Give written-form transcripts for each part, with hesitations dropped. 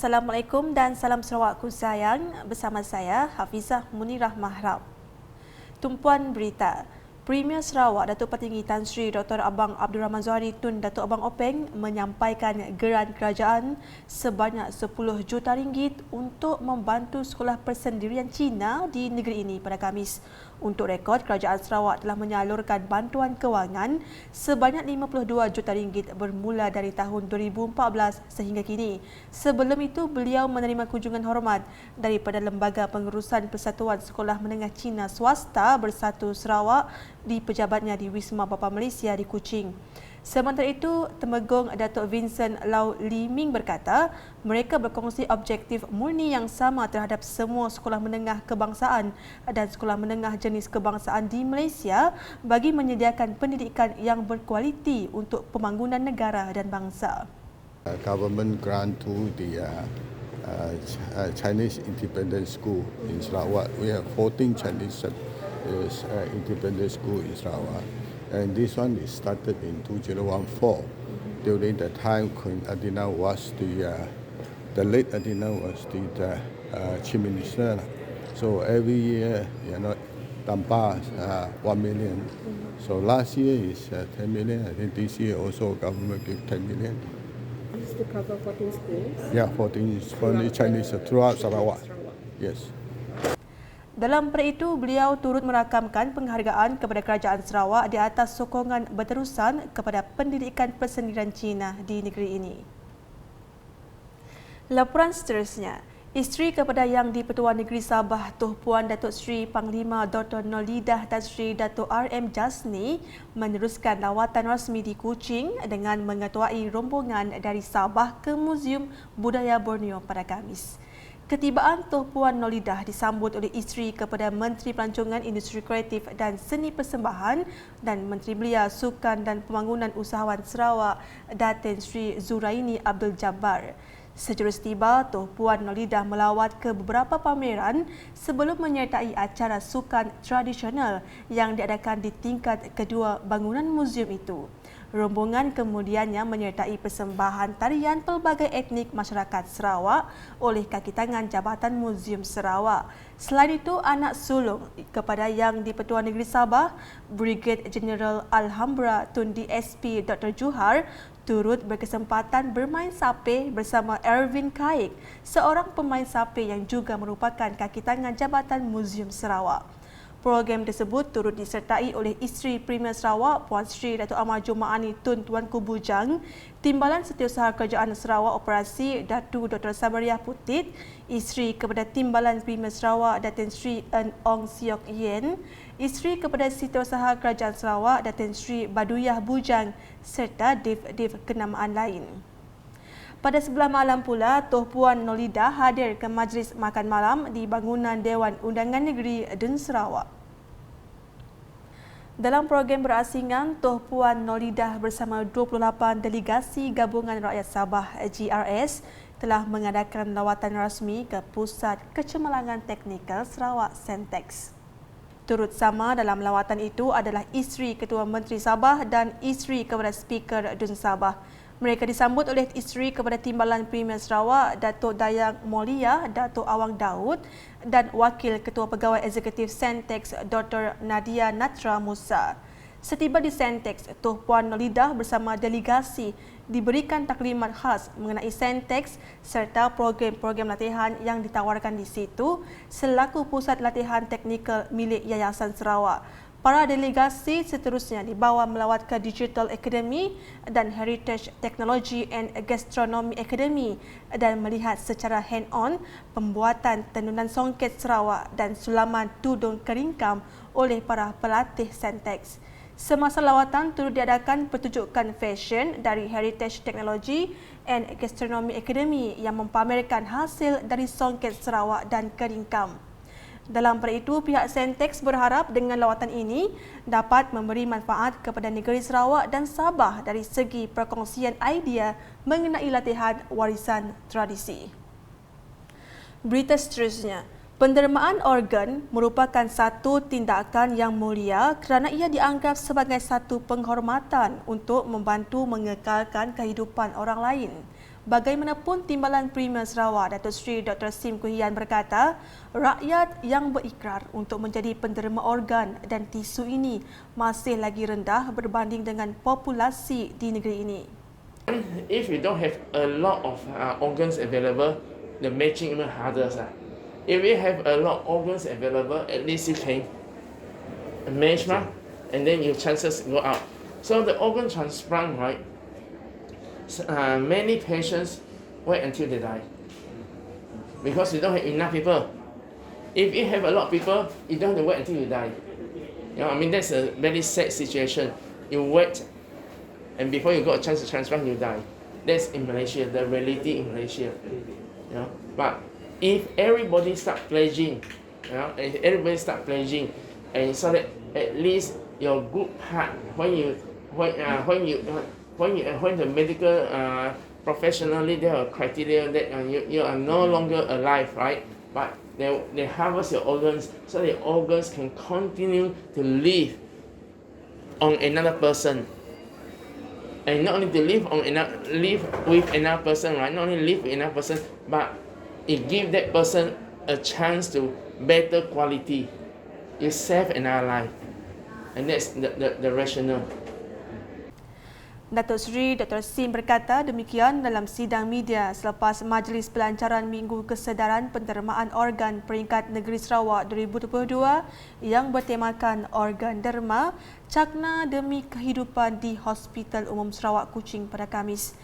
Assalamualaikum dan salam Sarawakku sayang. Bersama saya Hafizah Munirah Mahram. Tumpuan berita. Premier Sarawak Datuk Petinggi Tan Sri Dr. Abang Abdul Rahman Zuhari Tun Datuk Abang Openg menyampaikan geran kerajaan sebanyak 10 juta ringgit untuk membantu sekolah persendirian Cina di negeri ini pada Khamis. Untuk rekod, kerajaan Sarawak telah menyalurkan bantuan kewangan sebanyak 52 juta ringgit bermula dari tahun 2014 sehingga kini. Sebelum itu, beliau menerima kunjungan hormat daripada Lembaga Pengurusan Persatuan Sekolah Menengah Cina Swasta Bersatu Sarawak di pejabatnya di Wisma Bapa Malaysia di Kuching. Sementara itu, Temenggung Datuk Vincent Lau Liming berkata, mereka berkongsi objektif murni yang sama terhadap semua sekolah menengah kebangsaan dan sekolah menengah jenis kebangsaan di Malaysia bagi menyediakan pendidikan yang berkualiti untuk pembangunan negara dan bangsa. Government grant to the Chinese Independent School in Sarawak. We have 14 Chinese independent school in Sarawak. And this one is started in 2014. During the time Queen Adina was the late Adina was the Chief Minister. So every year, tanpa 1 million. So last year is 10 million. I think this year also government give 10 million. This is to cover 14 schools? Yeah, 14 Chinese throughout Sarawak. Yes. Dalam perkara itu, beliau turut merakamkan penghargaan kepada Kerajaan Sarawak di atas sokongan berterusan kepada pendidikan persendirian Cina di negeri ini. Laporan seterusnya, isteri kepada Yang di-Pertuan Negeri Sabah Tuh Puan Datuk Seri Panglima Dr. Nolidah Tan Sri Datuk R.M. Jasni meneruskan lawatan rasmi di Kuching dengan mengetuai rombongan dari Sabah ke Muzium Budaya Borneo pada Khamis. Ketibaan Tuh Puan Nolidah disambut oleh isteri kepada Menteri Pelancongan Industri Kreatif dan Seni Persembahan dan Menteri Belia Sukan dan Pembangunan Usahawan Sarawak Datin Sri Zuraini Abdul Jabbar. Sejurus tiba, Tuh Puan Nolidah melawat ke beberapa pameran sebelum menyertai acara sukan tradisional yang diadakan di tingkat kedua bangunan muzium itu. Rombongan kemudiannya menyertai persembahan tarian pelbagai etnik masyarakat Sarawak oleh kaki tangan Jabatan Muzium Sarawak. Selain itu, anak sulung kepada Yang di-Pertuan Negeri Sabah, Brigade General Alhambra Tun DSP Dr. Juhar turut berkesempatan bermain sapeh bersama Ervin Kaik, seorang pemain sapeh yang juga merupakan kaki tangan Jabatan Muzium Sarawak. Program tersebut turut disertai oleh isteri Premier Sarawak Puan Sri Datuk Amar Jumaani Tun Tuanku Bujang, Timbalan Setiausaha Kerajaan Sarawak Operasi Datu Dr. Sabariah Putit, isteri kepada Timbalan Premier Sarawak Datin Sri En Ong Siok Yen, isteri kepada Setiausaha Kerajaan Sarawak Datin Sri Baduyah Bujang serta div-div kenamaan lain. Pada sebelah malam pula, Tuh Puan Nolidah hadir ke majlis makan malam di bangunan Dewan Undangan Negeri Dun Sarawak. Dalam program berasingan, Tuh Puan Nolidah bersama 28 delegasi Gabungan Rakyat Sabah GRS telah mengadakan lawatan rasmi ke Pusat Kecemerlangan Teknikal Sarawak Sentex. Turut sama dalam lawatan itu adalah isteri Ketua Menteri Sabah dan isteri kepada Speaker Dun Sabah. Mereka disambut oleh isteri kepada Timbalan Premier Sarawak, Datuk Dayang Molia, Datuk Awang Daud dan Wakil Ketua Pegawai Eksekutif Sentex, Dr. Nadia Natra Musa. Setiba di Sentex, Tuh Puan Nolidah bersama delegasi diberikan taklimat khas mengenai Sentex serta program-program latihan yang ditawarkan di situ selaku pusat latihan teknikal milik Yayasan Sarawak. Para delegasi seterusnya dibawa melawat ke Digital Academy dan Heritage Technology and Gastronomy Academy dan melihat secara hand-on pembuatan tenunan songket Sarawak dan sulaman tudung keringkam oleh para pelatih Sentex. Semasa lawatan turut diadakan pertunjukan fashion dari Heritage Technology and Gastronomy Academy yang mempamerkan hasil dari songket Sarawak dan keringkam. Dalam perkara itu, pihak Sentex berharap dengan lawatan ini dapat memberi manfaat kepada negeri Sarawak dan Sabah dari segi perkongsian idea mengenai latihan warisan tradisi. Berita seterusnya, pendermaan organ merupakan satu tindakan yang mulia kerana ia dianggap sebagai satu penghormatan untuk membantu mengekalkan kehidupan orang lain. Bagaimanapun Timbalan Premier Sarawak Datuk Seri Dr. Sim Kuhian berkata, rakyat yang berikrar untuk menjadi penderma organ dan tisu ini masih lagi rendah berbanding dengan populasi di negeri ini. If you don't have a lot of organs available, the matching even harder. If you have a lot of organs available, at least you can match, and then your chances go up. So the organ transplant, right? Many patients wait until they die because you don't have enough people. If you have a lot of people, you don't have to wait until you die. You know, I mean, that's a very sad situation. You wait, and before you got a chance to transplant, you die. That's in Malaysia, the reality in Malaysia. You know, but if everybody start pledging, and so that at least your good part when the medical professionally there are criteria that you are no longer alive, right? But they harvest your organs so the organs can continue to live on another person, and not only to live with another person, right? Not only live with another person, but it gives that person a chance to better quality. You save another life, and that's the rationale. Datuk Seri Dr. Sim berkata demikian dalam sidang media selepas Majlis Pelancaran Minggu Kesedaran Pendermaan Organ Peringkat Negeri Sarawak 2022 yang bertemakan organ derma, cakna demi kehidupan di Hospital Umum Sarawak Kuching pada Khamis.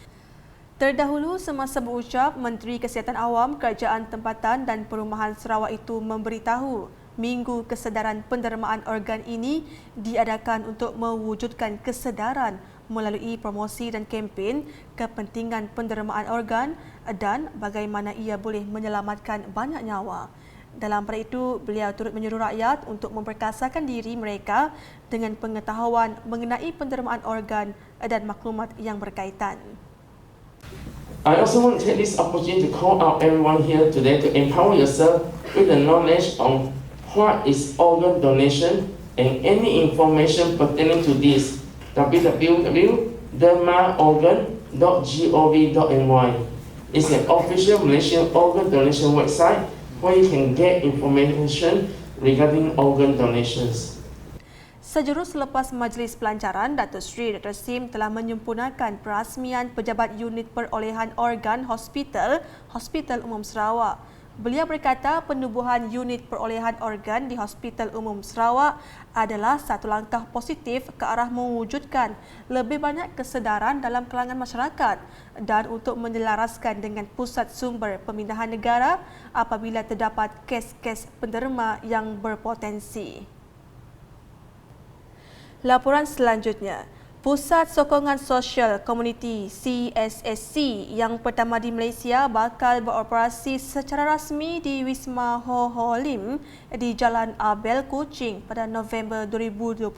Terdahulu semasa berucap, Menteri Kesihatan Awam, Kerajaan Tempatan dan Perumahan Sarawak itu memberitahu Minggu Kesedaran Pendermaan Organ ini diadakan untuk mewujudkan kesedaran melalui promosi dan kempen kepentingan pendermaan organ dan bagaimana ia boleh menyelamatkan banyak nyawa. Dalam pada itu, beliau turut menyuruh rakyat untuk memperkasakan diri mereka dengan pengetahuan mengenai pendermaan organ dan maklumat yang berkaitan. I also want to take this opportunity to call out everyone here today to empower yourself with the knowledge on what is organ donation and any information pertaining to this. www.dermaorgan.gov.my is an official Malaysian organ donation website where you can get information regarding organ donations. Sejurus selepas Majlis Pelancaran, Datuk Seri Dr. Sim telah menyempurnakan perasmian Pejabat Unit Perolehan Organ Hospital Umum Sarawak. Beliau berkata penubuhan unit perolehan organ di Hospital Umum Sarawak adalah satu langkah positif ke arah mewujudkan lebih banyak kesedaran dalam kalangan masyarakat dan untuk menyelaraskan dengan pusat sumber pemindahan negara apabila terdapat kes-kes penderma yang berpotensi. Laporan selanjutnya, Pusat Sokongan Sosial Komuniti CSSC yang pertama di Malaysia bakal beroperasi secara rasmi di Wisma Ho Ho Lim di Jalan Abel Kuching pada November 2022.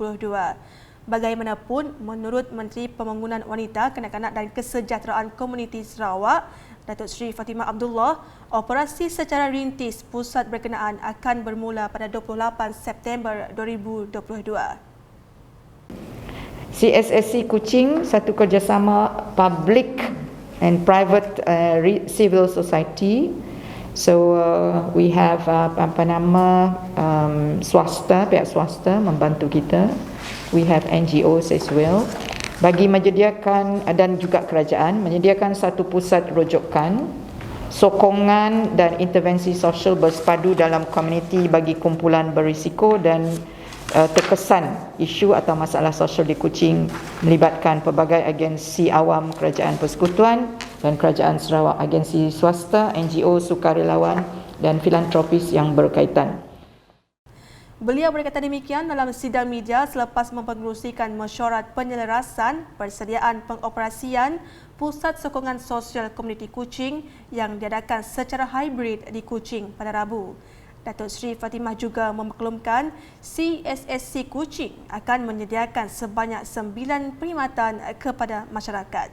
Bagaimanapun, menurut Menteri Pembangunan Wanita, Kanak-kanak dan Kesejahteraan Komuniti Sarawak, Datuk Seri Fatimah Abdullah, operasi secara rintis pusat berkenaan akan bermula pada 28 September 2022. CSSC Kuching satu kerjasama public and private civil society. So we have swasta, pihak swasta membantu kita. We have NGOs as well. Bagi menyediakan dan juga kerajaan menyediakan satu pusat rujukan, sokongan dan intervensi sosial bersepadu dalam komuniti bagi kumpulan berisiko dan terkesan isu atau masalah sosial di Kuching melibatkan pelbagai agensi awam kerajaan persekutuan dan kerajaan Sarawak, agensi swasta, NGO, sukarelawan dan filantropis yang berkaitan. Beliau berkata demikian dalam sidang media selepas mempengerusikan mesyuarat penyelarasan persediaan pengoperasian Pusat Sokongan Sosial Komuniti Kuching yang diadakan secara hybrid di Kuching pada Rabu. Datuk Seri Fatimah juga memaklumkan CSSC Kuching akan menyediakan sebanyak 9 perkhidmatan kepada masyarakat.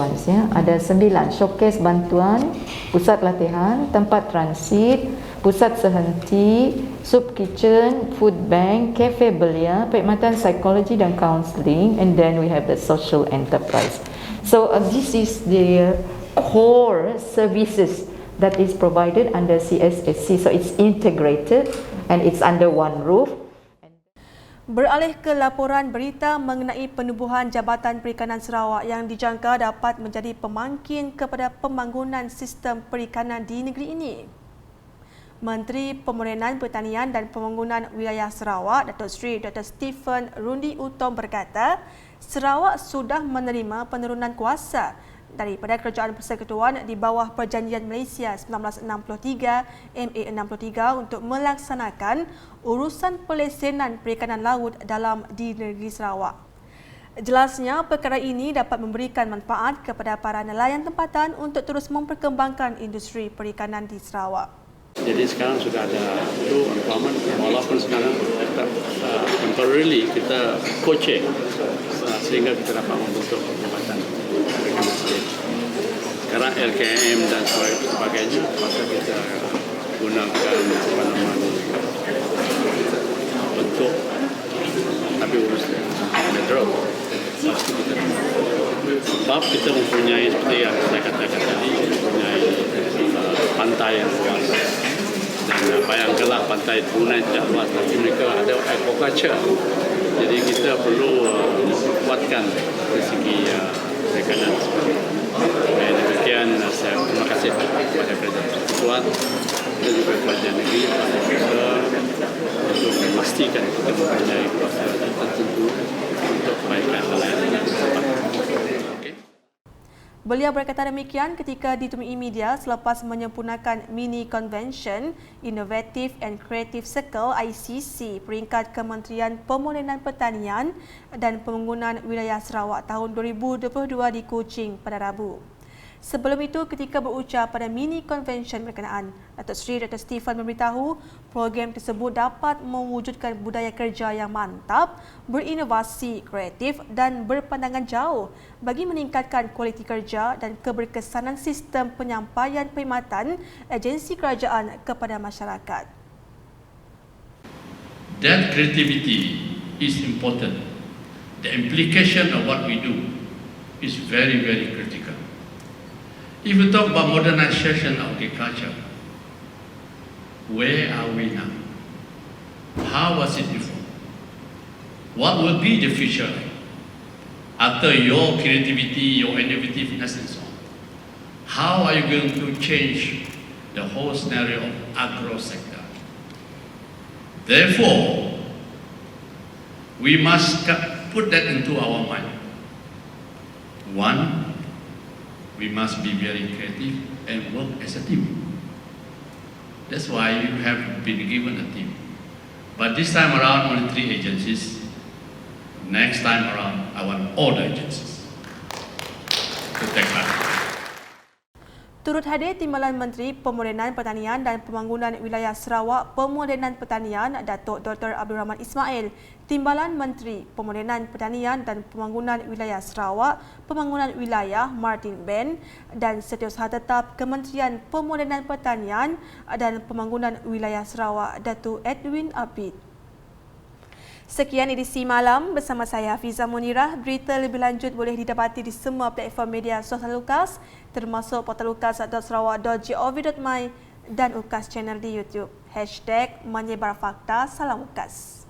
Ada 9 showcase bantuan, pusat latihan, tempat transit, pusat sehenti, soup kitchen, food bank, cafe belia, perkhidmatan psikologi dan counselling, and then we have the social enterprise. So this is the core services that is provided under CSSC. So it's integrated and it's under one roof. Beralih ke laporan berita mengenai penubuhan Jabatan Perikanan Sarawak yang dijangka dapat menjadi pemangkin kepada pembangunan sistem perikanan di negeri ini. Menteri Pemodenan Pertanian dan Pembangunan Wilayah Sarawak, Datuk Seri Dr. Stephen Rundi Utom berkata, Sarawak sudah menerima penurunan kuasa daripada Kerajaan Persekutuan di bawah Perjanjian Malaysia 1963 MA63 untuk melaksanakan urusan pelesenan perikanan laut dalam di negeri Sarawak. Jelasnya, perkara ini dapat memberikan manfaat kepada para nelayan tempatan untuk terus memperkembangkan industri perikanan di Sarawak. Jadi sekarang sudah ada itu employment, walaupun sekarang tetap temporarily kita coaching sehingga kita dapat membentuk jabatan perikanan sendiri. Sekarang LKM dan sebagainya, maka kita gunakan bentuk tapi urusnya drop. Sebab kita mempunyai seperti yang saya katakan tadi, mempunyai pantai yang luas. Dan bayangkanlah pantai Brunei tidak luas, tapi mereka ada aquaculture. Jadi kita perlu kuatkan dari segi perikanan. Dengan demikian, saya terima kasih kepada Kerajaan Persekutuan dan juga Kerajaan Negeri untuk memastikan kita mempunyai kuasa tertentu untuk kebaikan nelayan. Beliau berkata demikian ketika ditemui media selepas menyempurnakan Mini Convention Innovative and Creative Circle ICC peringkat Kementerian Pemodenan Pertanian dan Pembangunan Wilayah Sarawak tahun 2022 di Kuching pada Rabu. Sebelum itu, ketika berucap pada Mini Convention berkenaan, Datuk Seri Dr. Stephen memberitahu program tersebut dapat mewujudkan budaya kerja yang mantap, berinovasi, kreatif dan berpandangan jauh bagi meningkatkan kualiti kerja dan keberkesanan sistem penyampaian perkhidmatan agensi kerajaan kepada masyarakat. That creativity is important. The implication of what we do is very, very critical. If we talk about modernization of agriculture, where are we now? How was it before? What will be the future like? After your creativity, your innovativeness and so on, how are you going to change the whole scenario of agro sector? Therefore, we must put that into our mind. One, we must be very creative and work as a team. That's why you have been given a team. But this time around, only 3 agencies. Next time around, I want all the agencies to take part. Turut hadir Timbalan Menteri Pemodenan Pertanian dan Pembangunan Wilayah Sarawak Pemodenan Pertanian Datuk Dr. Abdul Rahman Ismail, Timbalan Menteri Pemodenan Pertanian dan Pembangunan Wilayah Sarawak Pembangunan Wilayah Martin Ben dan Setiausaha Tetap Kementerian Pemodenan Pertanian dan Pembangunan Wilayah Sarawak Datuk Edwin Abid. Sekian edisi malam bersama saya Hafiza Munirah. Berita lebih lanjut boleh didapati di semua platform media sosial UKAS termasuk portal ukas.sarawak.gov.my dan UKAS channel di YouTube. #menyebarfakta. Salam UKAS.